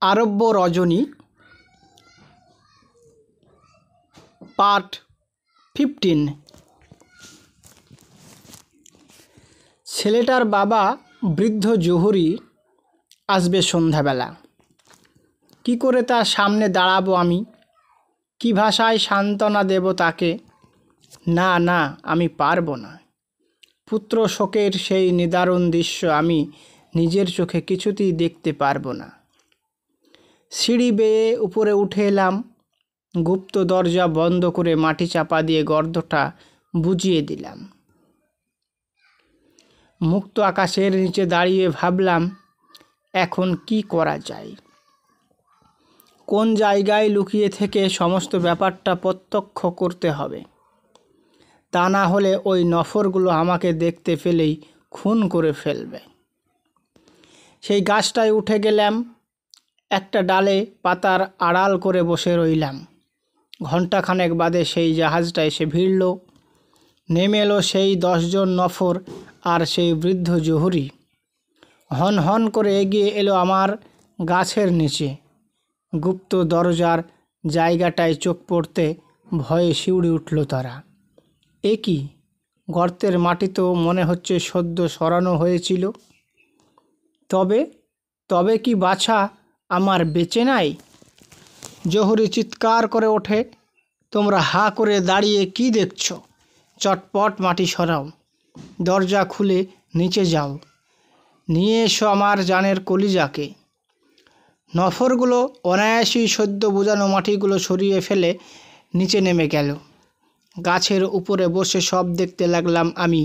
আরব্য রজনী part 15। ছেলেটার বাবা বৃদ্ধ জহুরি আসবে সন্ধ্যাবেলা। কি করে তার সামনে দাঁড়াবো আমি? কি ভাষায় সান্ত্বনা দেব তাকে? না না, আমি পারবো না। পুত্র শোকের সেই নিদারুণ দৃশ্য আমি নিজের চোখে কিছুতেই দেখতে পারবো না। সিঁড়ি বেয়ে উপরে উঠে এলাম। গুপ্ত দরজা বন্ধ করে মাটি চাপা দিয়ে গর্তটা বুজিয়ে দিলাম। মুক্ত আকাশের নিচে দাঁড়িয়ে ভাবলাম, এখন কি করা যায়? কোন জায়গায় লুকিয়ে থেকে সমস্ত ব্যাপারটা প্রত্যক্ষ করতে হবে। তা না হলে ওই নফরগুলো আমাকে দেখতে পেলেই খুন করে ফেলবে। সেই গাছটায় উঠে গেলাম। একটা ডালে পাতার আড়াল করে বসে রইলাম। ঘণ্টাখানেক বাদে সেই জাহাজটা এসে ভিড়ল। নেমে এলো সেই 10 জন নফর আর সেই বৃদ্ধ জহুরি। হন হন করে এগিয়ে এলো আমার গাছের নিচে। গুপ্ত দরজার জায়গাটায় চোখ পড়তে ভয়ে শিউরে উঠল তারা। এ কি? গর্তের মাটি তো মনে হচ্ছে সদ্য সরানো হয়েছিল। তবে কি বাছা আমার বেঁচে নাই? জহুরি চিৎকার করে ওঠে, তোমরা হা করে দাঁড়িয়ে কি দেখছো? চটপট মাটি সরাও, দরজা খুলে নিচে যাও, নিয়ে এসো আমার জানের কলিজাকে। নফরগুলো অনায়াসেই সদ্য বোঝানো মাটিগুলো সরিয়ে ফেলে নিচে নেমে গেল। গাছের উপরে বসে সব দেখতে লাগলাম আমি।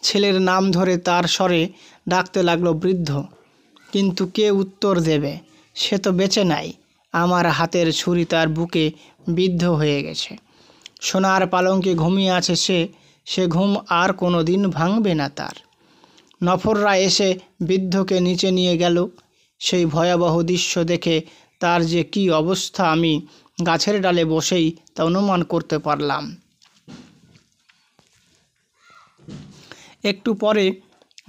ছেলের নাম ধরে তার স্বরে ডাকতে লাগলো বৃদ্ধ, কিন্তু কে উত্তর দেবে? সে তো বেঁচে নাই। আমার হাতের ছুরি তার বুকে বিদ্ধ হয়ে গেছে। সোনার পালঙ্কে ঘুমিয়ে আছে সে ঘুম আর কোনো দিন ভাঙবে না তার। নফররা এসে বৃদ্ধকে নিচে নিয়ে গেল। সেই ভয়াবহ দৃশ্য দেখে তার যে কী অবস্থা আমি গাছের ডালে বসেই তা অনুমান করতে পারলাম। একটু পরে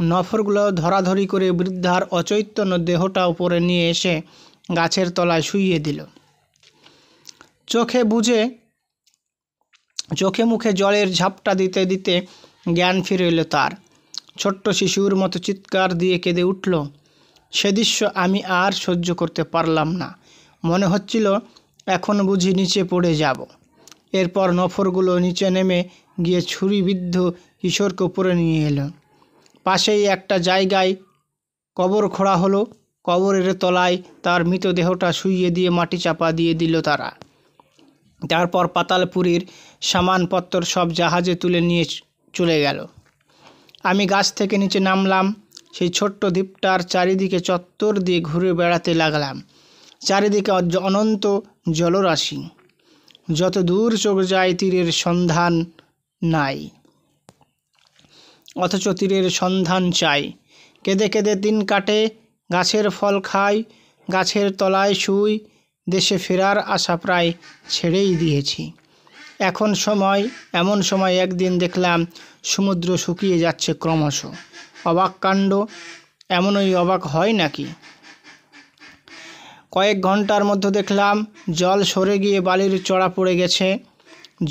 নফরগুলো ধরাধরি করে বৃদ্ধার অচৈতন্য দেহটা উপরে নিয়ে এসে গাছের তলায় শুইয়ে দিল। চোখে মুখে জলের ঝাপটা দিতে দিতে জ্ঞান ফিরে এলো তার। ছোট্ট শিশুর মতো চিৎকার দিয়ে কেঁদে উঠল। সে দৃশ্য আমি আর সহ্য করতে পারলাম না। মনে হচ্ছিল এখন বুঝি নিচে পড়ে যাব। এরপর নফরগুলো নিচে নেমে গিয়ে ছুরিবিদ্ধ কিশোরকে উপরে নিয়ে এলো। পাশেই একটা জায়গায় কবর খোঁড়া হলো। কবরের তলায় তার মৃতদেহটা শুইয়ে দিয়ে মাটি চাপা দিয়ে দিল তারা। তারপর পাতালপুরীর সামানপত্র সব জাহাজে তুলে নিয়ে চলে গেল। আমি গাছ থেকে নিচে নামলাম। সেই ছোট্ট দ্বীপটার চারিদিকে চত্বর দিয়ে ঘুরে বেড়াতে লাগলাম। চারিদিকে অনন্ত জলরাশি। যত দূর চোখ যায় তীরের সন্ধান নাই, অথচ তীরের সন্ধান চাই। কেঁদে কেঁদে দিন কাটে, গাছের ফল খাই, গাছের তলায় শুই। দেশে ফেরার আশা প্রায় ছেড়েই দিয়েছি। এমন সময় একদিন দেখলাম সমুদ্র শুকিয়ে যাচ্ছে ক্রমশ। অবাক কাণ্ড, এমনই অবাক হয় নাকি? কয়েক ঘন্টার মধ্যে দেখলাম জল সরে গিয়ে বালির চড়া পড়ে গেছে।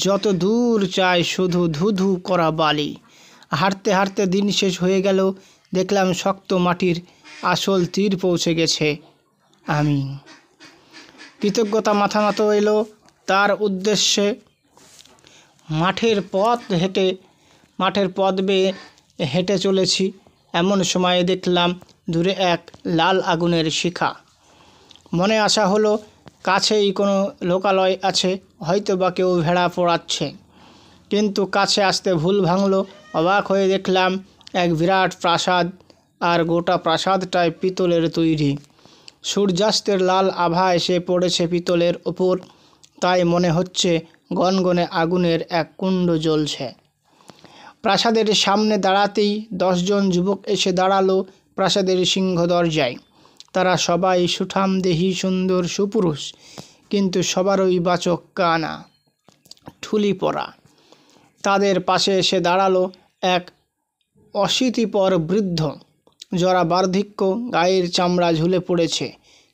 যত দূর চাই শুধু ধুধু করা বালি। হাঁটতে হাঁটতে দিন শেষ হয়ে গেল। দেখলাম শক্ত মাটির আসল তীর পৌঁছে গেছে। আমি কৃতজ্ঞতা মাথা নত এলো তার উদ্দেশ্যে। মাঠের পথ বেয়ে হেঁটে চলেছি। এমন সময়ে দেখলাম দূরে এক লাল আগুনের শিখা। মনে আশা হলো কাছেই কোনো লোকালয় আছে, হয়তো বা কেউ ভেড়া পোড়াচ্ছে। কিন্তু কাছে আসতে ভুল ভাঙল। অবাক হয়ে দেখলাম এক বিরাট প্রাসাদ, আর গোটা প্রাসাদটায় পিতলের তৈরি। সূর্যাস্তের লাল আভা এসে পড়েছে পিতলের ওপর, তাই মনে হচ্ছে গনগনে আগুনের এক কুণ্ড জ্বলছে। প্রাসাদের সামনে দাঁড়াতেই 10 জন যুবক এসে দাঁড়ালো প্রাসাদের সিংহ দরজায়। তারা সবাই সুঠামদেহী সুন্দর সুপুরুষ, কিন্তু সবারই বাচক কানা, ঠুলি পরা। তাদের পাশে এসে দাঁড়ালো এক অশীতিপর বৃদ্ধ। জরা বার্ধক্য, গায়ের চামড়া ঝুলে পড়েছে,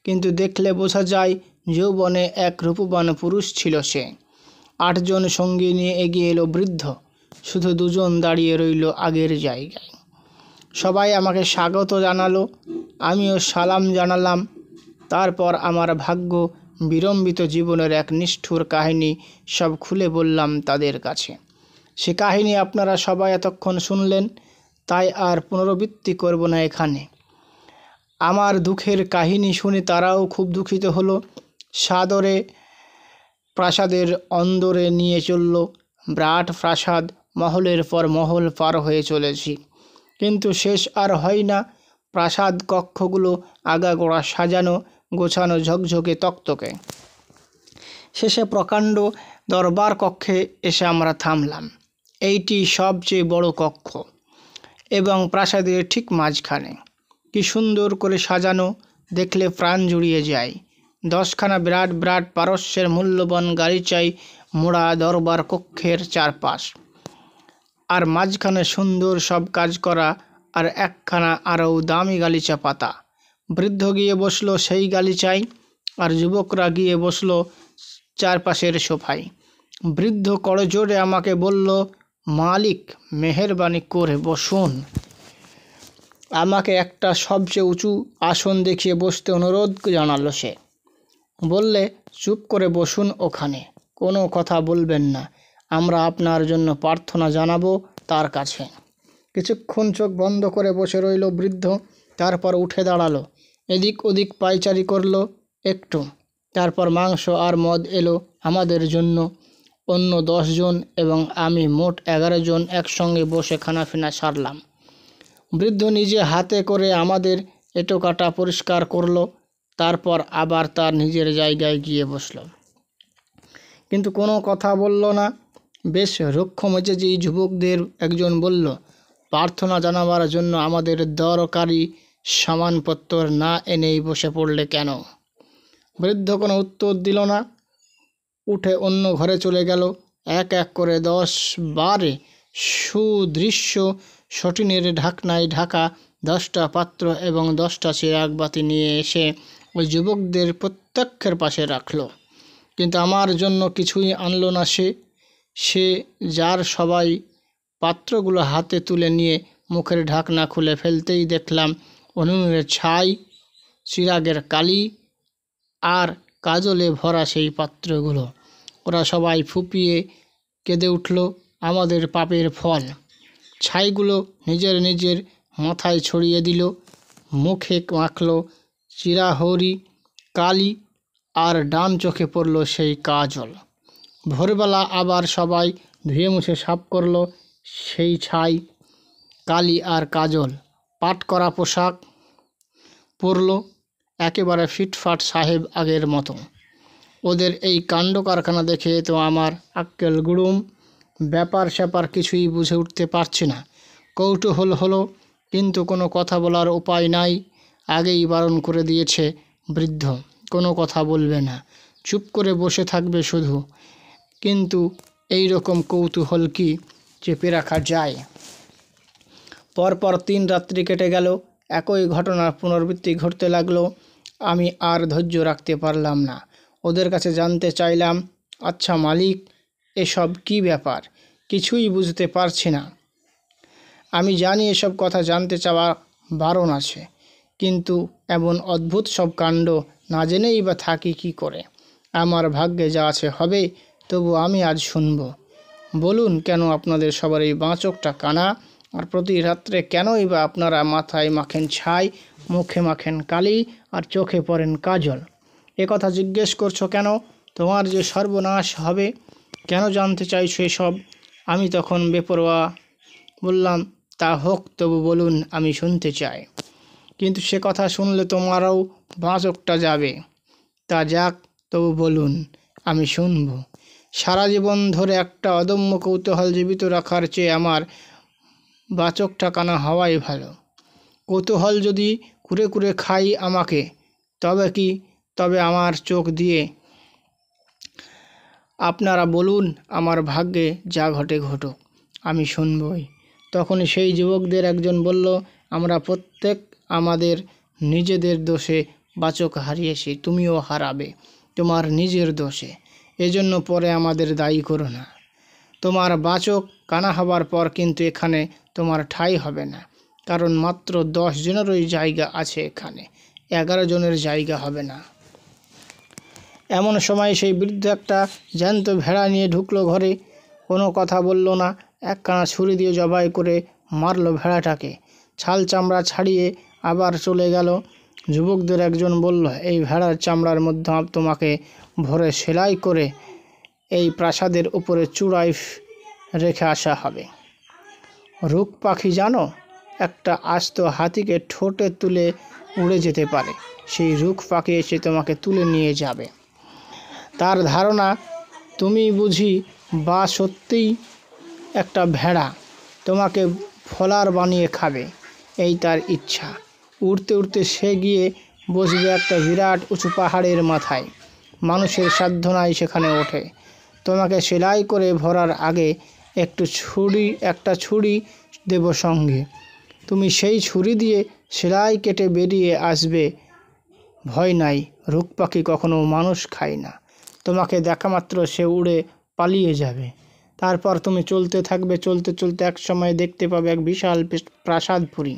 কিন্তু দেখলে বোঝা যায় যৌবনে এক রূপবান পুরুষ ছিল সে। 8 জন সঙ্গী নিয়ে এগিয়ে এলো বৃদ্ধ। শুধু 2 জন দাঁড়িয়ে রইল আগের জায়গায়। সবাই আমাকে স্বাগত জানালো, আমিও সালাম জানালাম। তারপর আমার ভাগ্য বিড়ম্বিত জীবনের এক নিষ্ঠুর কাহিনী সব খুলে বললাম তাদের কাছে। সে কাহিনী আপনারা সবাই এতক্ষণ শুনলেন, তাই আর পুনরাবৃত্তি করব না এখানে। আমার দুঃখের কাহিনী শুনে তারাও খুব দুঃখিত হলো। সাদরে প্রাসাদের অন্দরে নিয়ে চলল। বিরাট প্রাসাদ, মহলের পর মহল পার হয়ে চলেছি, কিন্তু শেষ আর হয় না। প্রাসাদ কক্ষগুলো আগাগোড়া সাজানো গোছানো, ঝকঝকে তকতকে। শেষে প্রকাণ্ড দরবার কক্ষে এসে আমরা থামলাম। এইটি সবচেয়ে বড় কক্ষ এবং প্রাসাদের ঠিক মাঝখানে। কি সুন্দর করে সাজানো, দেখলে প্রাণ জুড়িয়ে যায়। 10খানা বিরাট বিরাট পারস্যের মূল্যবান গালিচায় মোড়া দরবার কক্ষের চারপাশ, আর মাঝখানে সুন্দর সব কাজ করা আর একখানা আরও দামি গালিচা পাতা। বৃদ্ধ গিয়ে বসলো সেই গালিচায়, আর যুবকরা গিয়ে বসলো চারপাশের সোফায়। বৃদ্ধ করজোড়ে আমাকে বলল, মালিক, মেহেরবানি করে বসুন। আমাকে একটা সবচেয়ে উঁচু আসন দেখিয়ে বসতে অনুরোধ জানালো সে। বললে, চুপ করে বসুন ওখানে, কোনো কথা বলবেন না, আমরা আপনার জন্য প্রার্থনা জানাবো তার কাছে। কিছুক্ষণ চোখ বন্ধ করে বসে রইল বৃদ্ধ, তারপর উঠে দাঁড়ালো, এদিক ওদিক পায়চারি করলো একটু। তারপর মাংস আর মদ এলো আমাদের জন্য। অন্য 10 জন এবং আমি মোট 11 জন একসঙ্গে বসে খানাপিনা সারলাম। বৃদ্ধ নিজে হাতে করে আমাদের এঁটো কাটা পরিষ্কার করলো, তারপর আবার তার নিজের জায়গায় গিয়ে বসলো, কিন্তু কোনো কথা বলল না। বেশ রুক্ষ মেজাজি যুবকদের একজন বলল, প্রার্থনা জানাবার জন্য আমাদের দরকারি সামানপত্র না এনেই বসে পড়লে কেন? বৃদ্ধ কোনো উত্তর দিল না, উঠে অন্য ঘরে চলে গেল। এক এক করে 10-12 সুদৃশ্য শটিনের ঢাকনায় ঢাকা 10টা পাত্র এবং 10টা চিরাগ বাতি নিয়ে এসে ওই যুবকদের প্রত্যেকের পাশে রাখল, কিন্তু আমার জন্য কিছুই আনলো না সে যার সবাই পাত্রগুলো হাতে তুলে নিয়ে মুখের ঢাকনা খুলে ফেলতেই দেখলাম উনুনের ছাই, চিরাগের কালি আর কাজলে ভরা সেই পাত্রগুলো। ওরা সবাই ফুপিয়ে কেঁদে উঠল আমাদের পাপের ফল। ছাইগুলো নিজের নিজের মাথায় ছড়িয়ে দিল, মুখে মাখল চিরাহরি কালি, আর ডান চোখে পড়ল সেই কাজল। ভোরবেলা আবার সবাই ধুয়ে মুছে সাফ করলো সেই ছাই, কালি আর কাজল। পাট করা পোশাক পরল, একেবারে ফিটফাট সাহেব আগের মতো। ওদের এই কাণ্ড কারখানা দেখে তো আমার আক্কেল গুড়ুম। ব্যাপার স্যাপার কিছুই বুঝে উঠতে পারছি না। কৌতূহল হলো, কিন্তু কোনো কথা বলার উপায় নাই। আগেই বারণ করে দিয়েছে বৃদ্ধ, কোনো কথা বলবে না, চুপ করে বসে থাকবে শুধু। কিন্তু এই রকম কৌতূহল কি চেপে রাখা যায়? পরপর 3 রাত্রি কেটে গেল, একই ঘটনার পুনরাবৃত্তি ঘটতে লাগলো। আমি আর ধৈর্য রাখতে পারলাম না। ওদের কাছে জানতে চাইলাম, আচ্ছা মালিক, এসব কি ব্যাপার? কিছুই বুঝতে পারছি না। আমি জানি এসব কথা জানতে চাওয়া বারণ আছে, কিন্তু এমন অদ্ভুত সব কাণ্ড না জেনেই বা থাকি কি করে? আমার ভাগ্যে যা আছে হবে, তবু আমি আজ শুনব। বলুন, কেন আপনাদের সবার এই বাঁ চোখটা কানা? আর প্রতি রাত্রে কেনই বা আপনারা মাথায় মাখেন ছাই, মুখে মাখেন কালি, আর চোখে পড়েন কাজল? এ কথা জিজ্ঞেস করছো কেন? তোমার যে সর্বনাশ হবে। কেন জানতে চাইছো এসব? আমি তখন বেপরোয়া বললাম, তা হোক, তবু বলুন, আমি শুনতে চাই। কিন্তু সে কথা শুনলে তোমারও বাঁ চোখটা যাবে। তা যাক, তবু বলুন, আমি শুনব। সারা জীবন ধরে একটা অদম্য কৌতূহল জীবিত রাখার চেয়ে আমার বাঁ চোখটা কানা হওয়াই ভালো। কৌতূহল যদি কুরে কুরে খাই আমাকে, তবে আমার চোখ দিয়ে আপনারা বলুন, আমার ভাগ্যে যা ঘটে ঘটুক, আমি শুনবই। তখনই সেই যুবকদের একজন বলল, আমরা প্রত্যেক আমাদের নিজেদের দোষে বাচক হারিয়েছি, তুমিও হারাবে তোমার নিজের দোষে। এজন্য পরে আমাদের দায়ী করো না। তোমার বাচক কানা হবার পর কিন্তু এখানে তোমার ঠাঁই হবে না, কারণ মাত্র 10 জনেরই জায়গা আছে এখানে, 11 জনের জায়গা হবে না। এমন সময় সেই বৃদ্ধ একটা জ্যান্ত ভেড়া নিয়ে ঢুকলো ঘরে। কোনো কথা বলল না, একখানা ছুরি দিয়ে জবাই করে মারলো ভেড়াটাকে। ছাল চামড়া ছাড়িয়ে আবার চলে গেল। যুবকদের একজন বলল, এই ভেড়ার চামড়ার মধ্যে তোমাকে ভরে সেলাই করে এই প্রাসাদের উপরে চূড়ায় রেখে আসা হবে। রুক পাখি জানো, একটা আস্ত হাতিকে ঠোঁটে তুলে উড়ে যেতে পারে। সেই রুক পাখি এসে তোমাকে তুলে নিয়ে যাবে। তার ধারণা তুমি বুঝি বা সত্যিই একটা ভেড়া, তোমাকে ফলার বানিয়ে খাবে, এই তার ইচ্ছা। উড়তে উড়তে সে গিয়ে বসবে একটা বিরাট উঁচু পাহাড়ের মাথায়। মানুষের সাধ্য নাই সেখানে ওঠে। তোমাকে সেলাই করে ভরার আগে একটা ছুরি দেব সঙ্গে। তুমি সেই ছুরি দিয়ে সেলাই কেটে বেরিয়ে আসবে। ভয় নাই, রুক পাখি কখনো মানুষ খায় না। তোমাকে দেখা মাত্র সে উড়ে পালিয়ে যাবে। তারপর তুমি চলতে থাকবে, চলতে চলতে এক সময় দেখতে পাবে এক বিশাল প্রাসাদপুরী।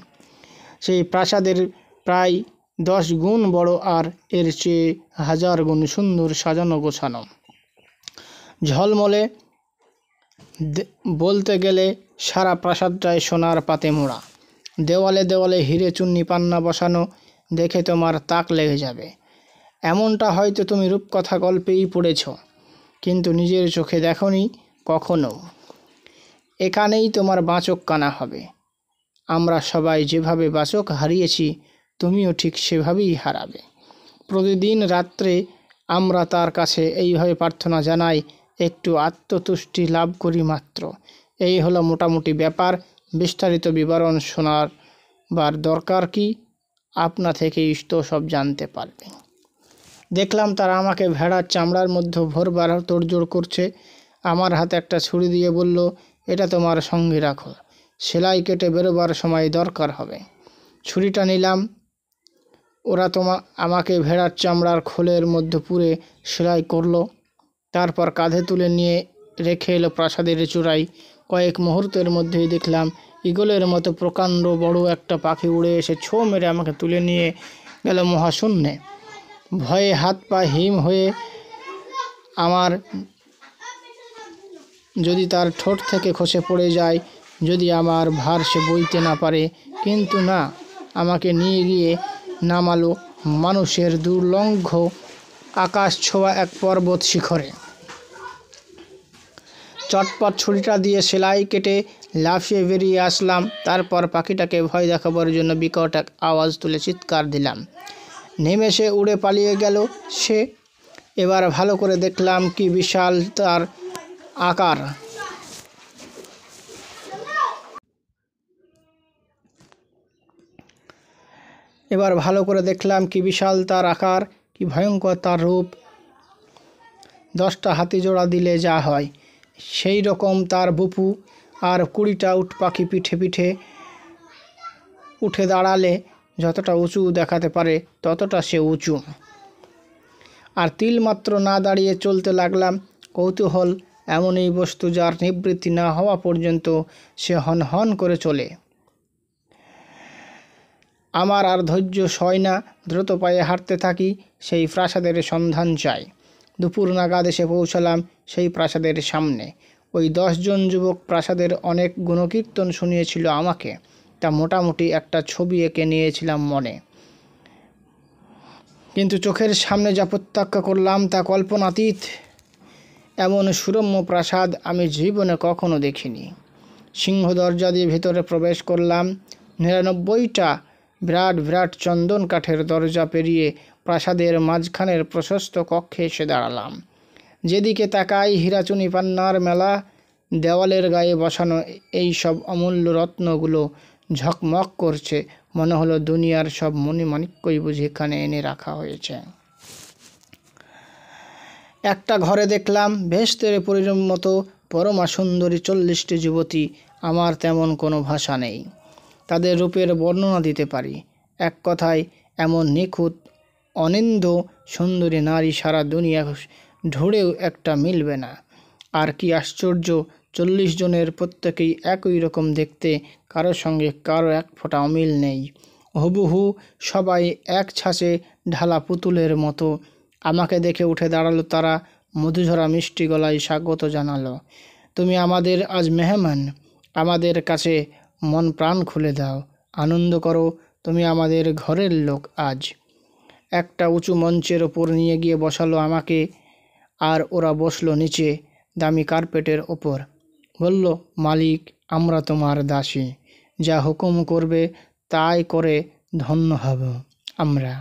সেই প্রাসাদের প্রায় 10 গুণ বড়, আর এর চেয়ে 1000 গুণ সুন্দর সাজানো গোছানো। ঝলমলে বলতে গেলে সারা প্রাসাদটায় সোনার পাতে মোড়া। দেওয়ালে দেওয়ালে হিরে চুন্নি পান্না বসানো। দেখে তোমার তাক লেগে যাবে। এমনটা হয়তো তুমি রূপকথা গল্পেই পড়েছ, কিন্তু নিজের চোখে দেখোনি কখনো। এখানেই তোমার বাচক কানা হবে। আমরা সবাই যেভাবে বাচক হারিয়েছি, তুমিও ঠিক সেভাবেই হারাবে। প্রতিদিন রাত্রে আমরা তার কাছে এইভাবে প্রার্থনা জানাই, একটু আত্মতুষ্টি লাভ করি মাত্র। এই হলো মোটামুটি ব্যাপার। বিস্তারিত বিবরণ শোনাবার দরকার কি? আপনা থেকেই তো সব জানতে পারবে। দেখলাম তারা আমাকে ভেড়ার চামড়ার মধ্যে ভরবার তোড়জোড় করছে। আমার হাতে একটা ছুরি দিয়ে বলল, এটা তোমার সঙ্গে রাখো, সেলাই কেটে বেরোবার সময় দরকার হবে। ছুরিটা নিলাম। ওরা আমাকে ভেড়ার চামড়ার খোলের মধ্যে পুরে সেলাই করলো। তারপর কাঁধে তুলে নিয়ে রেখে এলো প্রাসাদের চূড়ায়। কয়েক মুহূর্তের মধ্যেই দেখলাম ঈগলের মতো প্রকাণ্ড বড় একটা পাখি উড়ে এসে ছো মেরে আমাকে তুলে নিয়ে গেল মহাশূন্যে। ভয়ে হাত পা হিম হয়ে আমার, যদি তার ঠোঁট থেকে খসে পড়ে যায়, যদি আমার ভার সে বইতে না পারে। কিন্তু না, আমাকে নিয়ে গিয়ে নামালো মানুষের দুর্লঙ্ঘ আকাশ ছোঁয়া এক পর্বত শিখরে। চটপট ছুরিটা দিয়ে সেলাই কেটে লাফিয়ে বেরিয়ে আসলাম। তারপর পাখিটাকে ভয় দেখাবার জন্য বিকট এক আওয়াজ তুলে চিৎকার দিলাম। নেমে সে উড়ে পালিয়ে গেল সে। এবার ভালো করে দেখলাম কি বিশাল তার আকার। কি ভয়ঙ্কর তার রূপ। 10টা হাতি জোড়া দিলে যা হয় সেই রকম তার বুপু, আর 20টা উট পাখি পিঠে পিঠে উঠে দাঁড়ালে যতটা উঁচু দেখাতে পারে ততটা সে উঁচু। আর তিলমাত্র না দাঁড়িয়ে চলতে লাগলাম। কৌতূহল এমন এই বস্তু যার নিবৃত্তি না হওয়া পর্যন্ত সে হন হন করে চলে। আমার আর ধৈর্য সয় না, দ্রুত পায়ে হাঁটতে থাকি। সেই প্রাসাদের সন্ধান চাই। দুপুর নাগাদ এসে পৌঁছালাম সেই প্রাসাদের সামনে। ওই 10 জন যুবক প্রাসাদের অনেক গুণকীর্তন শুনিয়েছিল আমাকে। তা মোটামুটি একটা ছবি এঁকে নিয়েছিলাম মনে, কিন্তু চোখের সামনে যা প্রত্যক্ষ করলাম তা কল্পনাতীত। এমন সুরম্য প্রাসাদ আমি জীবনে কখনো দেখিনি। সিংহ দরজা দিয়ে ভেতরে প্রবেশ করলাম। 99টা বিরাট বিরাট চন্দন কাঠের দরজা পেরিয়ে প্রাসাদের মাঝখানের প্রশস্ত কক্ষে এসে দাঁড়ালাম। যেদিকে তাকাই হীরাচুনি পান্নার মেলা। দেওয়ালের গায়ে বসানো এই সব অমূল্য রত্নগুলো ঝকমক করছে। মনে হলো দুনিয়ার সব মণিমাণিক্যই বুঝি এখানে এনে রাখা হয়েছে। একটা ঘরে দেখলাম বেহেশতের পরীর মতো পরমা সুন্দরী 40টি যুবতী। আমার তেমন কোনো ভাষা নেই তাদের রূপের বর্ণনা দিতে পারি। এক কথায় এমন নিখুঁত অনিন্দ সুন্দরী নারী সারা দুনিয়া ঢুড়েও একটা মিলবে না। আর কি আশ্চর্য, 40 জনের প্রত্যেকেই একই রকম দেখতে, কারোর সঙ্গে কারো এক ফোঁটা অমিল নেই। হুবহু সবাই এক ছাঁচে ঢালা পুতুলের মতো। আমাকে দেখে উঠে দাঁড়ালো তারা, মধুঝরা মিষ্টি গলায় স্বাগত জানালো। তুমি আমাদের আজ মেহমান, আমাদের কাছে মন প্রাণ খুলে দাও, আনন্দ করো, তুমি আমাদের ঘরের লোক আজ। একটা উঁচু মঞ্চের ওপর নিয়ে গিয়ে বসালো আমাকে, আর ওরা বসলো নিচে দামি কার্পেটের ওপর। বলল, মালিক, আমরা তোমার দাসী, যা হুকুম করবে তাই করে ধন্য হব আমরা।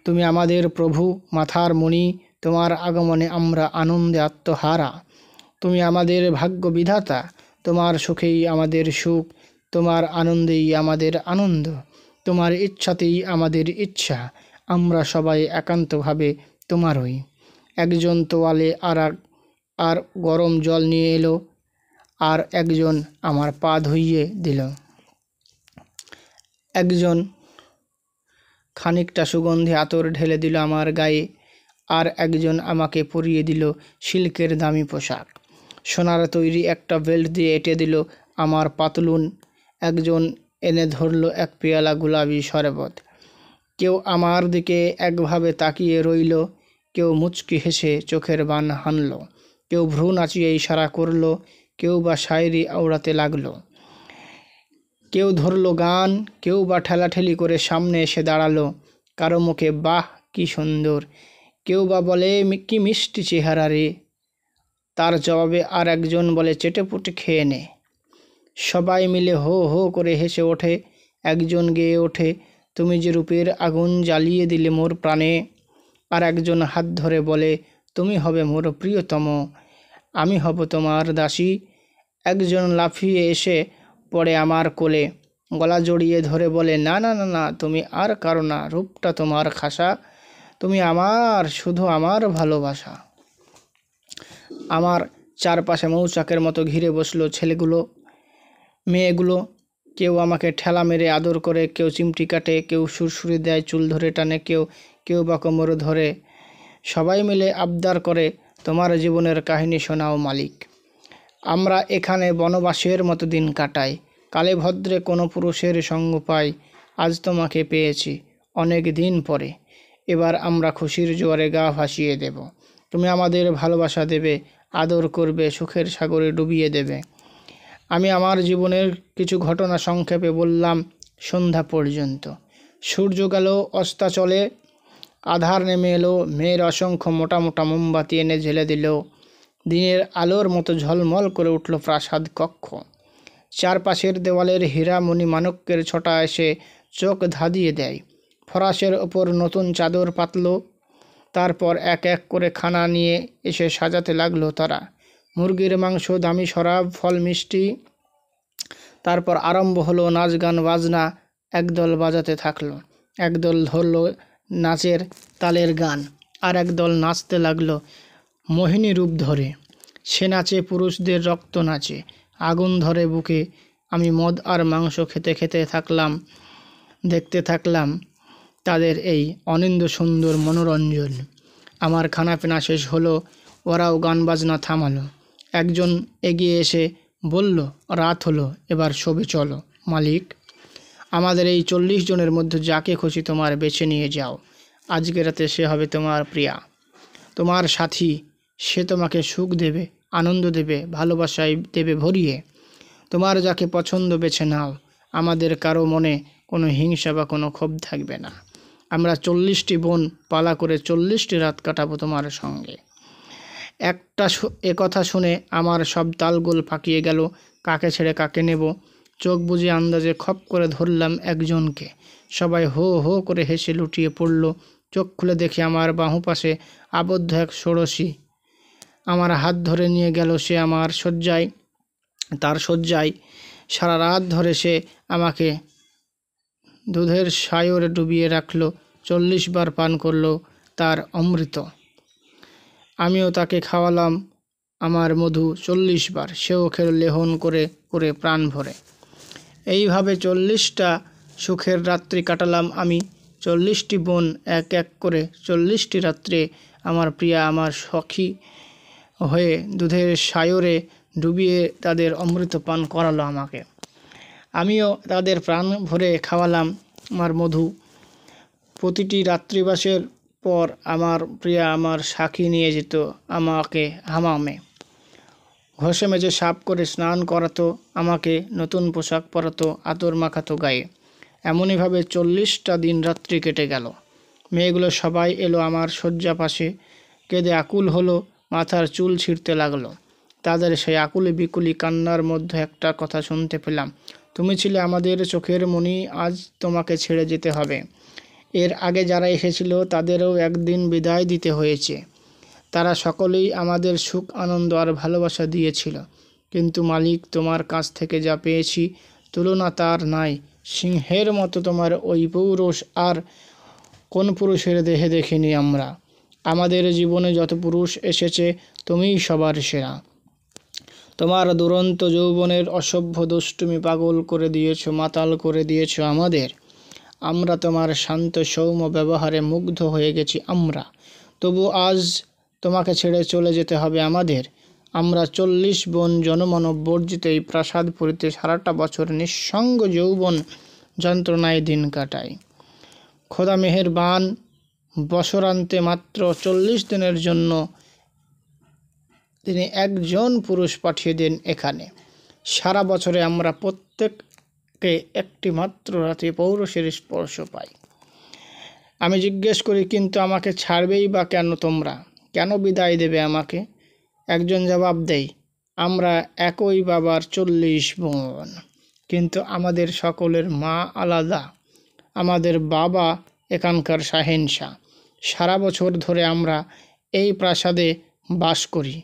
তুমি আমাদের প্রভু, মাথার মণি, তোমার আগমনে আমরা আনন্দে আত্মহারা। তুমি আমাদের ভাগ্য বিধাতা, তোমার সুখেই আমাদের সুখ, তোমার আনন্দেই আমাদের আনন্দ, তোমার ইচ্ছাতেই আমাদের ইচ্ছা, আমরা সবাই একান্তভাবে তোমারই। একজন তোয়ালে আর গরম জল নিয়ে এলো, আর একজন আমার পা ধুইয়ে দিল। একজন খানিকটা সুগন্ধি আতর ঢেলে দিল আমার গায়ে, আর একজন আমাকে পরিয়ে দিল সিল্কের দামি পোশাক। সোনার তৈরি একটা বেল্ট দিয়ে এঁটে দিল আমার পাতলুন। একজন এনে ধরল এক পেয়ালা গোলাপি শরবত। কেউ আমার দিকে একভাবে তাকিয়ে রইল, কেউ মুচকি হেসে চোখের বান হানল, কেউ ভ্রু নাচিয়ে ইশারা করল, কেউ বা শায়রি আওড়াতে লাগলো, কেউ ধরল গান, কেউ বা ঠেলাঠেলি করে সামনে এসে দাঁড়ালো। কারো মুখে বাহ কি সুন্দর, কেউ বা বলে কি মিষ্টি চেহারা রে, তার জবাবে আর একজন বলে চেটেপুটে খেয়ে নে। সবাই মিলে হো হো করে হেসে ওঠে। একজন গেয়ে ওঠে, তুমি যে রূপের আগুন জ্বালিয়ে দিলে মোর প্রাণে। আর একজন হাত ধরে বলে, তুমি হবে মোর প্রিয়তম, আমি হব তোমার দাসী। একজন লাফিয়ে এসে পড়ে আমার কোলে, গলা জড়িয়ে ধরে বলে, না না না না, তুমি আর কারো না, রূপটা তোমার খাসা, তুমি আমার, শুধু আমার ভালোবাসা। আমার চারপাশে মৌচাকের মতো ঘিরে বসলো ছেলেগুলো, মেয়েগুলো। কেউ আমাকে ঠেলা মেরে আদর করে, কেউ চিমটি কাটে, কেউ সুরসুরি দেয়, চুল ধরে টানে, কেউ বা কোমর ধরে। সবাই মিলে আবদার করে, তোমার জীবনের কাহিনী শোনাও মালিক। আমরা এখানে বনবাসের মতো দিন কাটাই, কালে ভদ্রে কোনো পুরুষের সঙ্গ পাই। আজ তোমাকে পেয়েছি অনেক দিন পরে, এবার আমরা খুশির জোয়ারে গা ভাসিয়ে দেব। তুমি আমাদের ভালোবাসা দেবে, আদর করবে, সুখের সাগরে ডুবিয়ে দেবে। আমি আমার জীবনের কিছু ঘটনা সংক্ষেপে বললাম। সন্ধ্যা পর্যন্ত সূর্য গেল অস্তাচলে, আধার নেমে এলো, মেয়ের অসংখ্য মোটা মোটা মোমবাতি এনে জ্বেলে দিল। দিনের আলোর মতো ঝলমল করে উঠল প্রাসাদ কক্ষ। চারপাশের দেওয়ালের হীরা মণি মাণিক্যের ছটা এসে চোখ ধাঁধিয়ে দেয়। ফরাসের ওপর নতুন চাদর পাতল। তারপর এক এক করে খানা নিয়ে এসে সাজাতে লাগলো তারা। মুরগির মাংস, দামি শরাব, ফল মিষ্টি। তারপর আরম্ভ হলো নাচ গান বাজনা। একদল বাজাতে থাকলো, একদল ধরলো নাচের তালের গান, আর একদল নাচতে লাগলো মোহিনী রূপ ধরে। সে নাচে পুরুষদের রক্ত নাচে, আগুন ধরে বুকে। আমি মদ আর মাংস খেতে খেতে থাকলাম, দেখতে থাকলাম তাদের এই অনিন্দ সুন্দর মনোরঞ্জন। আমার খানাপিনা শেষ হলো, ওরাও গান বাজনা থামালো। একজন এগিয়ে এসে বলল, রাত হলো, এবার শোবে চলো মালিক। আমাদের এই 40 জনের মধ্যে যাকে খুশি তোমার বেছে নিয়ে যাও। আজকে রাতে সে হবে তোমার প্রিয়া, তোমার সাথী। সে তোমাকে সুখ দেবে, আনন্দ দেবে, ভালোবাসায় দেবে ভরিয়ে। তোমার যাকে পছন্দ বেছে নাও। আমাদের কারো মনে কোনো হিংসা বা কোনো ক্ষোভ থাকবে না। আমরা 40টি বোন পালা করে 40টি রাত কাটাবো তোমার সঙ্গে। কথা শুনে আমার সব তালগোল ফাঁকিয়ে গেল। কাকে ছেড়ে কাকে নেব, চোখ বুজে আন্দাজে খপ করে ধরলাম একজনকে। সবাই হো হো করে হেসে লুটিয়ে পড়ল। চোখ খুলে দেখি আমার বাহু পাশে আবদ্ধ এক ষোড়শী। আমার হাত ধরে নিয়ে গেল সে আমার শয্যায়, তার শয্যায়। সারা রাত ধরে সে আমাকে দুধের সায়রে ডুবিয়ে রাখলো। 40 বার পান করলো তার অমৃত। আমিও তাকে খাওয়ালাম আমার মধু 40 বার। সেও খেলো লেহন করে করে প্রাণ ভরে। এইভাবে 40টা সুখের রাত্রি কাটালাম আমি। 40টি বোন এক এক করে 40টি রাত্রে আমার প্রিয়া আমার সখী হয়ে দুধের সায়রে ডুবিয়ে তাদের অমৃত পান করালো আমাকে। আমিও তাদের প্রাণ ভরে খাওয়ালাম আমার মধু। প্রতিটি রাত্রিবাসের পর আমার প্রিয়া আমার সাক্ষী নিয়ে যেত আমাকে হামামে, ঘষে মেজে সাফ করে স্নান করাতো, আমাকে নতুন পোশাক পরাতো, আতর মাখাতো গায়ে। এমনইভাবে 40টা দিন রাত্রি কেটে গেল। মেয়েগুলো সবাই এলো আমার শয্যা পাশে, কেঁদে আকুল হলো, মাথার চুল ছিঁড়তে লাগলো। তাদের সেই আকুলি বিকুলি কান্নার মধ্যে একটা কথা শুনতে পেলাম, তুমি ছিলে আমাদের চোখের মণি, আজ তোমাকে ছেড়ে যেতে হবে। এর আগে যারা এসেছিল তাদেরও একদিন বিদায় দিতে হয়েছে। তারা সকলেই আমাদের সুখ আনন্দ আর ভালোবাসা দিয়েছিল, কিন্তু মালিক তোমার কাছ থেকে যা পেয়েছি তুলনা তার নাই। সিংহের মতো তোমার ওই পৌরুষ আর কোন পুরুষের দেহে দেখিনি আমরা। আমাদের জীবনে যত পুরুষ এসেছে তুমিই সবার সেরা। তোমার দুরন্ত যৌবনের অসভ্য দুষ্টুমি পাগল করে দিয়েছ, মাতাল করে দিয়েছ আমাদের। আমরা তোমার শান্ত সৌম্য ব্যবহারে মুগ্ধ হয়ে গেছি আমরা। তবু আজ তোমাকে ছেড়ে চলে যেতে হবে আমাদের। আমরা 40 বোন জনমানব বর্জিত এই প্রাসাদপুরীতে সারাটা বছর নিঃসঙ্গ যৌবন যন্ত্রণায় দিন কাটাই। খোদা মেহেরবান বছরান্তে মাত্র 40 দিনের জন্য তিনি একজন পুরুষ পাঠিয়ে দেন এখানে। সারা বছরে আমরা প্রত্যেককে একটি মাত্র রাতে পৌরুষের স্পর্শ পাই। আমি জিজ্ঞেস করি, কিন্তু আমাকে ছাড়বেই বা কেন তোমরা? কেন বিদায় দেবে আমাকে? একজন জবাব দেয়, আমরা একই বাবার 40 বোন, কিন্তু আমাদের সকলের মা আলাদা। আমাদের বাবা এখানকার শাহেনশাহ। সারা বছর ধরে আমরা এই প্রাসাদে বাস করি।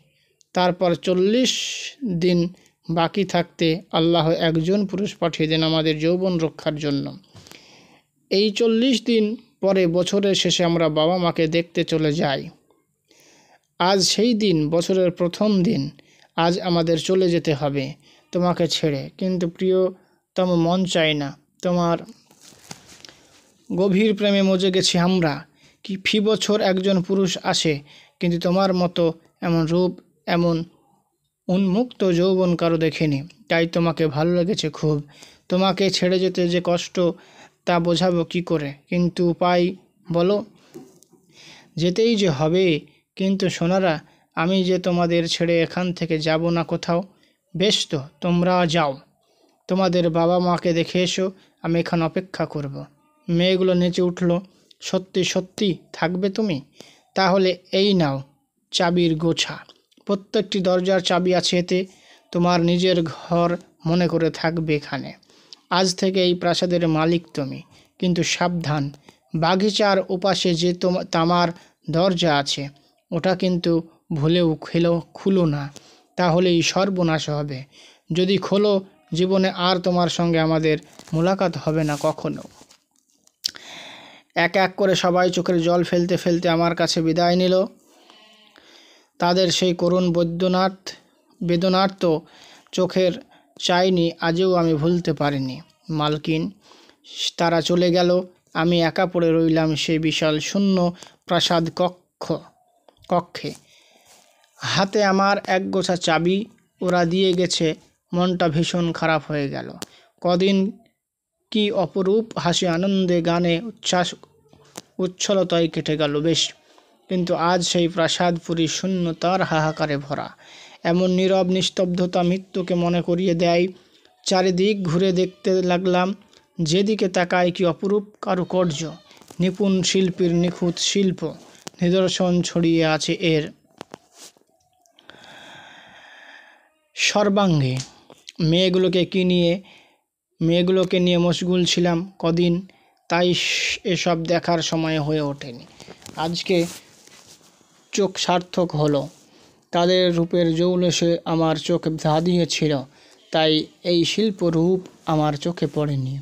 তারপর 40 দিন বাকি থাকতে আল্লাহ একজন পুরুষ পাঠিয়ে দেন আমাদের যৌবন রক্ষার জন্য। এই 40 দিন পরে বছরের শেষে আমরা বাবা মাকে দেখতে চলে যাই। আজ সেই দিন, বছরের প্রথম দিন। আজ আমাদের চলে যেতে হবে তোমাকে ছেড়ে, কিন্তু প্রিয়তম মন চায় না। তোমার গভীর প্রেমে মজে গেছি আমরা। কি ফি বছর একজন পুরুষ আসে, কিন্তু তোমার মতো এমন রূপ, এমন উন্মুক্ত যৌবন কারো দেখেনি। তাই তোমাকে ভালো লেগেছে খুব। তোমাকে ছেড়ে যেতে যে কষ্ট তা বোঝাবো কি করে, কিন্তু উপায় বলো। যেতেই যে হবে। কিন্তু সোনারা, আমি যে তোমাদের ছেড়ে এখান থেকে যাব না কোথাও। বেশ তো, তোমরা যাও, তোমাদের বাবা মাকে দেখে এসো, আমি এখানে অপেক্ষা করব। মেয়েগুলো নেচে উঠল, সত্যি সত্যি থাকবে তুমি? তাহলে এই নাও চাবির গোছা। প্রত্যেকটি দরজার চাবি আছে এতে। তোমার নিজের ঘর মনে করে থাকবে এখানে। আজ থেকে এই প্রাসাদের মালিক তুমি। কিন্তু সাবধান, বাগিচার ওপাশে যে তামার দরজা আছে ওটা কিন্তু ভুলেও খুলো না, তাহলেই সর্বনাশ হবে। যদি খোলো, জীবনে আর তোমার সঙ্গে আমাদের মোলাকাত হবে না কখনো। এক এক করে সবাই চোখের জল ফেলতে ফেলতে আমার কাছে বিদায় নিল। তাদের সেই করুণ বেদনার্ত চোখের চাইনি আজও আমি ভুলতে পারিনি। মালকিন, তারা চলে গেল। আমি একা পড়ে রইলাম সেই বিশাল শূন্য প্রাসাদ কক্ষে। হাতে আমার একগোছা চাবি ওরা দিয়ে গেছে। মনটা ভীষণ খারাপ হয়ে গেল। কদিন কি অপরূপ হাসি, আনন্দে, গানে, উচ্ছলতায় কেটে গেল বেশ। কিন্তু আজ সেই প্রাসাদপুরী শূন্যতার হাহাকারে ভরা। এমন নীরব নিস্তব্ধতা মৃত্যুকে মনে করিয়ে দেয়। চারিদিক ঘুরে দেখতে লাগলাম। যেদিকে তাকায় কি অপরূপ কারুকার্য, নিপুণ শিল্পীর নিখুঁত শিল্প নিদর্শন ছড়িয়ে আছে এর সর্বাঙ্গে। মেয়েগুলোকে নিয়ে মশগুল ছিলাম কদিন, তাই এসব দেখার সময় হয়ে ওঠেনি। আজকে চোখ সার্থক হলো। তাদের রূপের জৌলসে আমার চোখ ধাঁধিয়েছিল, তাই এই শিল্প রূপ আমার চোখে পড়েনি।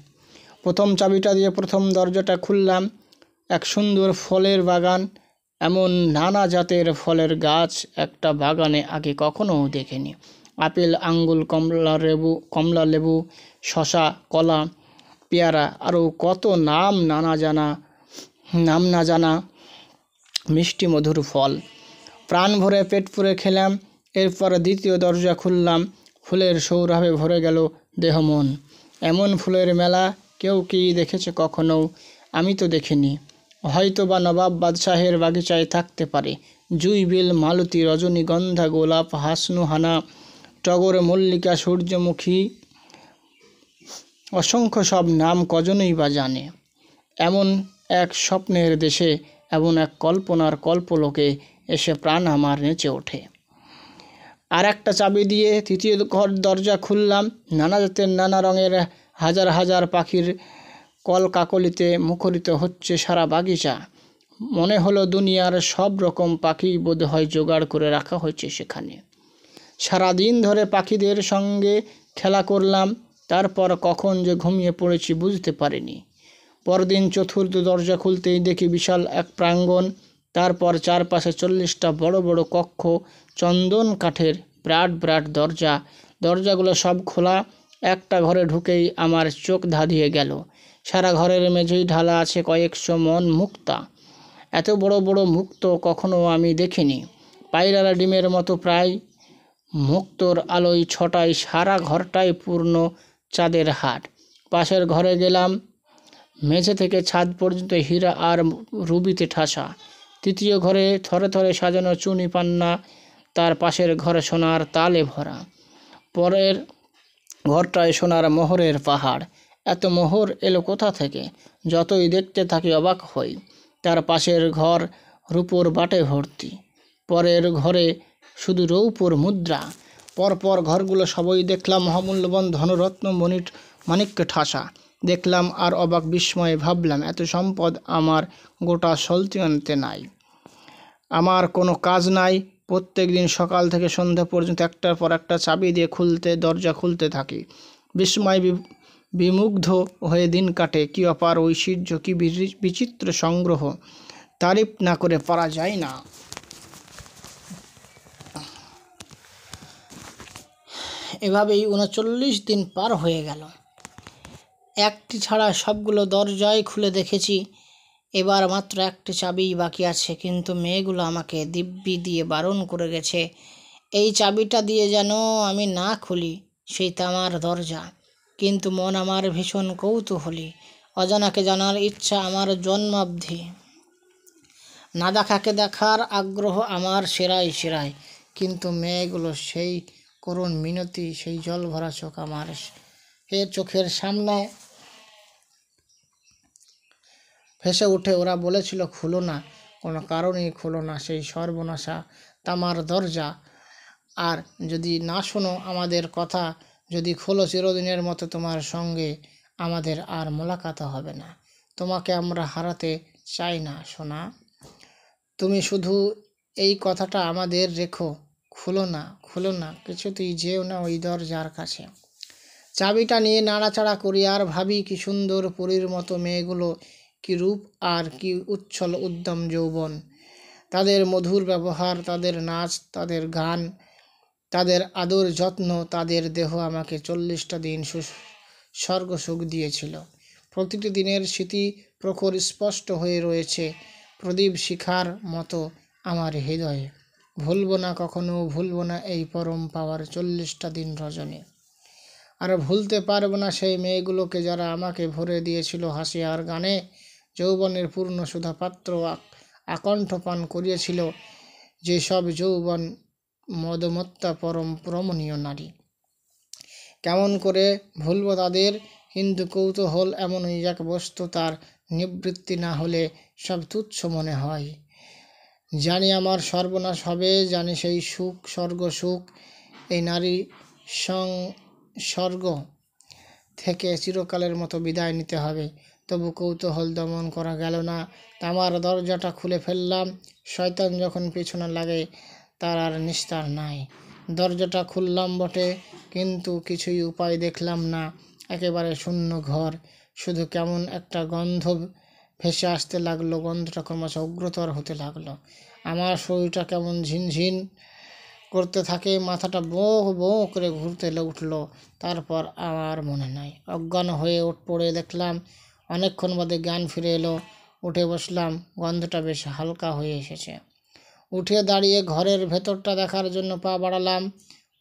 প্রথম চাবিটা দিয়ে প্রথম দরজাটা খুললাম। এক সুন্দর ফলের বাগান। এমন নানা জাতের ফলের গাছ একটা বাগানে আগে কখনো দেখিনি। আপেল, আঙ্গুর, কমলা লেবু, শশা, কলা, পেয়ারা, আরও কত নাম নানা জানা নাম না জানা মিষ্টি মধুর ফল। প্রাণ ভরে পেট পুরে খেলাম। এরপর দ্বিতীয় দরজা খুললাম। ফুলের সৌরভে ভরে গেল দেহ মন। এমন ফুলের মেলা কেউ কি দেখেছে কখনো? আমি তো দেখিনি। হয়তো বা নবাব বাদশাহের বাগিচায় থাকতে পারে। জুঁই, মালতী, রজনীগন্ধা, গোলাপ, হাসনুহানা, টগর, মল্লিকা, সূর্যমুখী, অসংখ্য সব নাম কজনই বা জানে। এমন এক স্বপ্নের দেশে, এমন এক কল্পনার কল্পলোকে এসে প্রাণ আমার নেচে ওঠে। আর একটা চাবি দিয়ে তৃতীয় দরজা খুললাম। নানা জাতের নানা রঙের হাজার হাজার পাখির কলকাকলিতে মুখরিত হচ্ছে সারা বাগিচা। মনে হলো দুনিয়ার সব রকম পাখি বোধহয় জোগাড় করে রাখা হয়েছে সেখানে। সারাদিন ধরে পাখিদের সঙ্গে খেলা করলাম। তারপর কখন যে ঘুমিয়ে পড়েছি বুঝতে পারিনি। পরদিন চতুর্থ দরজা খুলতেই দেখি বিশাল এক প্রাঙ্গণ। তারপর চারপাশে 40টা বড় বড় কক্ষ, চন্দন কাঠের বিরাট বিরাট দরজা। দরজাগুলো সব খোলা। একটা ঘরে ঢুকেই আমার চোখ ধাঁধিয়ে গেল। সারা ঘরের মেঝেই ঢালা আছে কয়েকশো মণ মুক্তা। এত বড় বড় মুক্তো কখনো আমি দেখিনি। পায়রারা ডিমের মতো প্রায়। মুক্তোর আলোয় ছটায় সারা ঘরটাই পূর্ণ চাঁদের হাট। পাশের ঘরে গেলাম। মেঝে থেকে ছাদ পর্যন্ত হীরা আর রুবিতে ঠাসা। তৃতীয় ঘরে থরে থরে সাজানো চুনি পান্না। তার পাশের ঘরে সোনার তালে ভরা। পরের ঘরটায় সোনার মোহরের পাহাড়। এত মোহর এলো কোথা থেকে? যতই দেখতে থাকি অবাক হই। তার পাশের ঘর রূপোর বাটে ভর্তি। পরের ঘরে শুধু রৌপোর মুদ্রা। পরপর ঘরগুলো সবই দেখলাম মহামূল্যবান ধনরত্ন মাণিক্যে ঠাসা। দেখলাম আর অবাক বিস্ময়ে ভাবলাম, এত সম্পদ আমার গোটা সলতিনতে নাই। আমার কোনো কাজ নাই। প্রত্যেক দিন সকাল থেকে সন্ধ্যা পর্যন্ত একটার পর একটা চাবি দিয়ে দরজা খুলতে থাকি। বিস্ময় বিমুগ্ধ হয়ে দিন কাটে। কি অপার ঐশ্বর্য, কি বিচিত্র সংগ্রহ! তারিফ না করে পারা যায় না। এভাবেই 39 দিন পার হয়ে গেল। একটি ছাড়া সবগুলো দরজাই খুলে দেখেছি। এবার মাত্র একটি চাবিই বাকি আছে, কিন্তু মেয়েগুলো আমাকে দিব্যি দিয়ে বারণ করে গেছে এই চাবিটা দিয়ে যেন আমি না খুলি সেই তামার দরজা। কিন্তু মন আমার ভীষণ কৌতূহলী। অজানাকে জানার ইচ্ছা আমার জন্মাবধি। না দেখাকে দেখার আগ্রহ আমার সেরাই সেরাই। কিন্তু মেয়েগুলো সেই করুণ মিনতি, সেই জল ভরা চোখ আমার চোখের সামনে ভেসে উঠে। ওরা বলেছিল খুলো না, কোনো কারণেই খুলো না সেই সর্বনাশা তামার দরজা। আর যদি না শোনো আমাদের কথা, যদি খোলো চিরদিনের মতো তোমার সঙ্গে আমাদের আর মোলাকাত হবে না। তোমাকে আমরা হারাতে চাই না সোনা। তুমি শুধু এই কথাটা আমাদের রেখো, খুলো না, খুলো না, কিছুতেই যেও না ওই দরজার কাছে। চাবিটা নিয়ে নাড়াচাড়া করি আর ভাবি, কি সুন্দর পরীর মতো মেয়েগুলো, কি রূপ আর কি উচ্ছল উদ্যম যৌবন। তাদের মধুর ব্যবহার, তাদের নাচ, তাদের গান, তাদের আদর যত্ন, তাদের দেহ আমাকে 40টা দিন স্বর্গ সুখ দিয়েছিল। প্রতিটি দিনের স্মৃতি প্রখর স্পষ্ট হয়ে রয়েছে প্রদীপ শিখার মতো আমার হৃদয়ে। ভুলবো না, কখনো ভুলবো না এই পরম পাওয়ার 40টা দিন রজনী। আর ভুলতে পারবো না সেই মেয়েগুলোকে যারা আমাকে ভরে দিয়েছিল হাসি আর গানে, যৌবনের পূর্ণ সুধা পাত্র আকণ্ঠ পান করিয়েছিল যেসব যৌবন মদমত্তা পরম রমণীয় নারী। কেমন করে ভুলব তাদের? কিন্তু কৌতূহল এমনই এক বস্তু, তার নিবৃত্তি না হলে সব তুচ্ছ মনে হয়। জানি আমার সর্বনাশ হবে, জানি সেই সুখ, স্বর্গ সুখ, এই নারী সংসর্গ থেকে চিরকালের মতো বিদায় নিতে হবে। তবু কৌতূহল দমন করা গেল না। তামার দরজাটা খুলে ফেললাম। শয়তান যখন পেছনে লাগে তার আর নিস্তার নাই। দরজাটা খুললাম বটে, কিন্তু কিছুই উপায় দেখলাম না। একেবারে শূন্য ঘর। শুধু কেমন একটা গন্ধ ভেসে আসতে লাগলো। গন্ধটা ক্রমশ উগ্রতর হতে লাগলো। আমার শরীরটা কেমন ঝিনঝিন করতে থাকে, মাথাটা বো বো করে ঘুরতে উঠলো। তারপর আমার মনে নাই। অজ্ঞান হয়ে পড়ে দেখলাম। অনেকক্ষণ বাদে জ্ঞান ফিরে এলো। উঠে বসলাম। গন্ধটা বেশ হালকা হয়ে এসেছে। উঠে দাঁড়িয়ে ঘরের ভেতরটা দেখার জন্য পা বাড়ালাম।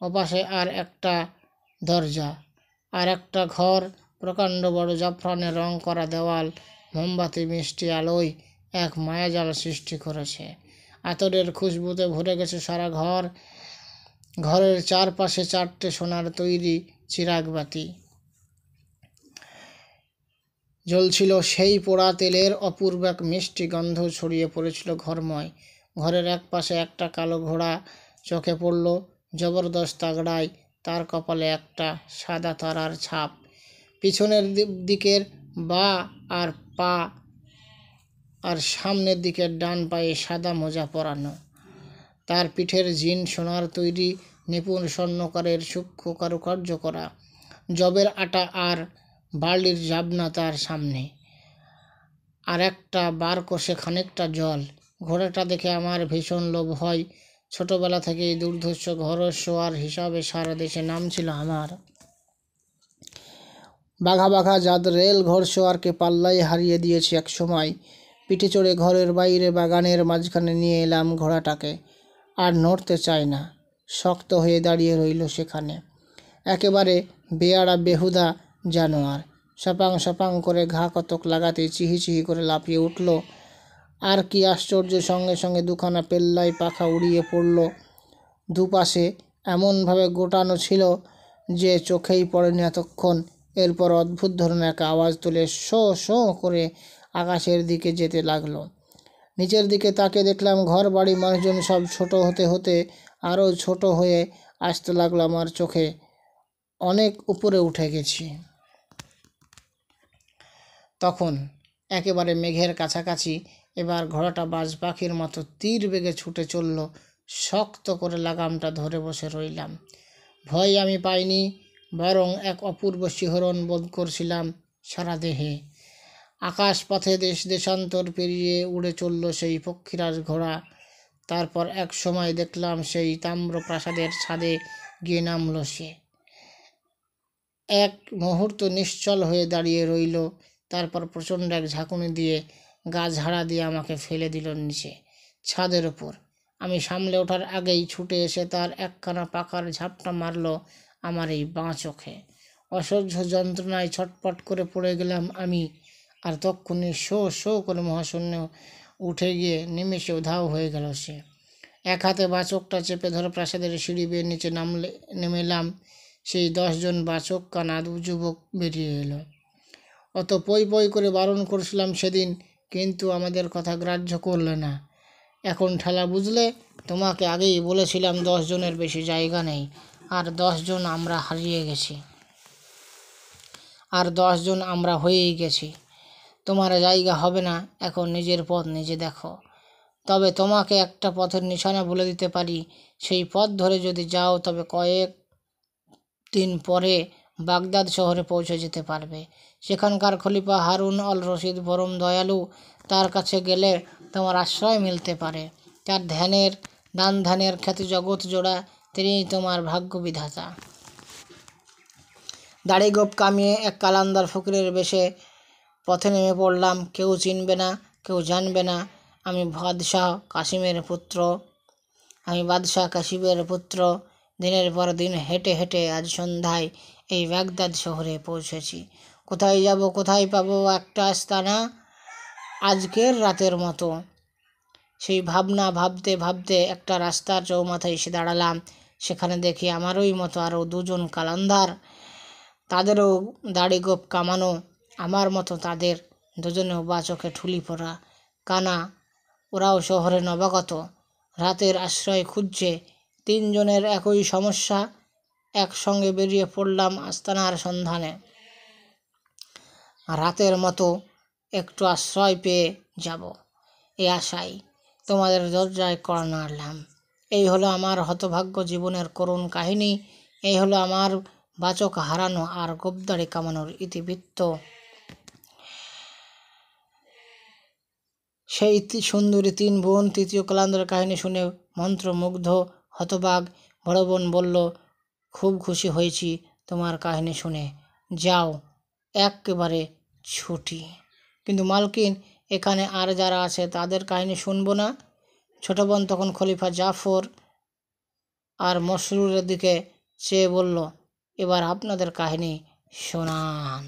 ওপাশে আর একটা দরজা, আর একটা ঘর, প্রকাণ্ড বড় জাফরানের রং করা দেওয়াল, মোমবাতি মিষ্টি আলোয় এক মায়াজাল সৃষ্টি করেছে। আতরের খুশবুতে ভরে গেছে সারা ঘর। ঘরের চারপাশে 4টে সোনার তৈরি চিরাগবাতি জ্বলছিল। সেই পোড়া তেলের অপূর্ব এক মিষ্টি গন্ধ ছড়িয়ে পড়েছিল ঘরময়। ঘরের এক পাশে একটা কালো ঘোড়া চোখে পড়ল, জবরদস্ত তাগড়ায়। তার কপালে একটা সাদা তারার ছাপ। পিছনের দিকের বাঁ আর পা আর সামনের দিকের ডান পায়ে সাদা মোজা পরানো। তার পিঠের জিন সোনার তৈরি, নিপুণ স্বর্ণকারের সূক্ষ্ম কারুকার্য করা। জবের আটা আর বার্লির জাবনা তার সামনে, আর একটা বার কষে খানিকটা জল। ঘোড়াটা দেখে আমার ভীষণ লোভ হয়। ছোটবেলা থেকেই দুর্ধর্ষ ঘোড়সওয়ার হিসাবে সারা দেশে নাম ছিল আমার। বাঘা বাঘা জাত রেল ঘোড়সওয়ারকে পাল্লায় হারিয়ে দিয়েছি এক সময়। পিঠে চড়ে ঘরের বাইরে বাগানের মাঝখানে নিয়ে এলাম ঘোড়াটাকে। আর নড়তে চায় না, শক্ত হয়ে দাঁড়িয়ে রইল সেখানে। একেবারে বেয়াড়া বেহুদা জানোয়ার। সপাং সপাং করে ঘা কতক লাগাতে চিহি চিহি করে লাফিয়ে উঠল। আর কি আশ্চর্য, সঙ্গে সঙ্গে দুখানা পেল্লায় পাখা উড়িয়ে পড়ল। দুপাশে এমনভাবে গোটানো ছিল যে চোখেই পড়েনি এতক্ষণ। এরপর অদ্ভুত ধরনের এক আওয়াজ তুলে শো শো করে আকাশের দিকে যেতে লাগলো। নিচের দিকে তাকে দেখলাম ঘর বাড়ি মানুষজন সব ছোট হতে হতে আরও ছোট হয়ে আসতে লাগলো আমার চোখে। অনেক উপরে উঠে গেছি তখন, একেবারে মেঘের কাছাকাছি। এবার ঘোড়াটা বাজ পাখির মতো তীর বেগে ছুটে চলল। শক্ত করে লাগামটা ধরে বসে রইলাম। ভয় আমি পাইনি, বরং এক অপূর্ব শিহরণ বোধ করছিলাম সারা দেহে। আকাশ পথে দেশ দেশান্তর পেরিয়ে উড়ে চলল সেই পক্ষীরাজ ঘোড়া। তারপর এক সময় দেখলাম সেই তাম্র প্রাসাদের ছাদে গিয়ে নামল সে। এক মুহূর্ত নিশ্চল হয়ে দাঁড়িয়ে রইল। তারপর প্রচণ্ড এক ঝাঁকুনি দিয়ে গা ঝাড়া দিয়ে আমাকে ফেলে দিল নিচে ছাদের ওপর। আমি সামলে ওঠার আগেই ছুটে এসে তার একখানা পাখার ঝাপটা মারল আমার এই বাঁ চোখে। অসহ্য যন্ত্রণায় ছটপট করে পড়ে গেলাম আমি। আর তক্ষুনি শো শো করে মহাশূন্য উঠে গিয়ে নিমেষে উধাও হয়ে গেল সে। এক হাতে বাঁ চোখটা চেপে ধরে প্রাসাদের সিঁড়ি বেয়ে নিচে নেমেলাম। সেই 10 জন বাচক কানা যুবক বেরিয়ে এলো। অত পই পই করে বারণ করছিলাম সেদিন, কিন্তু আমাদের কথা গ্রাহ্য করলে না। এখন ঠেলা বুঝলে? তোমাকে আগেই বলেছিলাম 10 জনের বেশি জায়গা নেই। আর 10 জন আমরা হারিয়ে গেছি, আর 10 জন আমরা হয়েই গেছি। তোমার জায়গা হবে না। এখন নিজের পথ নিজে দেখো। তবে তোমাকে একটা পথের নিশানা বলে দিতে পারি। সেই পথ ধরে যদি যাও তবে কয়েক দিন পরে বাগদাদ শহরে পৌঁছে যেতে পারবে। সেখানকার খলিফা হারুন অল রশিদ পরম দয়ালু। তার কাছে গেলে তোমার আশ্রয় মিলতে পারে। তার দান ধ্যানের খ্যাতি জগৎ জোড়া। তিনিই তোমার ভাগ্য বিধাতা। দাড়ি গোপ কামিয়ে এক কালান্দার ফকিরের বেশে পথে নেমে পড়লাম। কেউ চিনবে না, কেউ জানবে না আমি বাদশাহ কাসিমের পুত্র। দিনের পর দিন হেঁটে হেঁটে আজ সন্ধ্যায় এই বাগদাদ শহরে পৌঁছেছি। কোথায় যাব, কোথায় পাবো একটা আস্তানা আজকের রাতের মতো, সেই ভাবনা ভাবতে ভাবতে একটা রাস্তার চৌমাথায় এসে দাঁড়ালাম। সেখানে দেখি আমারই মতো আরও 2 জন কালান্দার। তাদেরও দাড়ি গোপ কামানো আমার মতো। তাদের 2 জনেও বা চোখে ঠুলি পরা কানা। ওরাও শহরে নবাগত, রাতের আশ্রয় খুঁজছে। 3 জনের একই সমস্যা। একসঙ্গে বেরিয়ে পড়লাম আস্তানার সন্ধানে। রাতের মতো একটু আশ্রয় পেয়ে যাব এই আশায় তোমাদের দরজায় কড়া নাড়লাম। এই হলো আমার হতভাগ্য জীবনের করুণ কাহিনী। এই হলো আমার বাচক হারানো আর গোপদাড়ি কামানোর ইতিবৃত্ত। সেই সুন্দরী 3 বোন তৃতীয় কালান্দারের কাহিনী শুনে মন্ত্রমুগ্ধ হতবাগ। বড় বোন বলল, খুব খুশি হয়েছি তোমার কাহিনী শুনে। যাও, একেবারে ছুটি। কিন্তু মালকিন, এখানে আর যারা আছে তাদের কাহিনী শুনবো না? ছোট বোন তখন খলিফা জাফর আর মসরুরের দিকে চেয়ে বলল, এবার আপনাদের কাহিনী শোনান।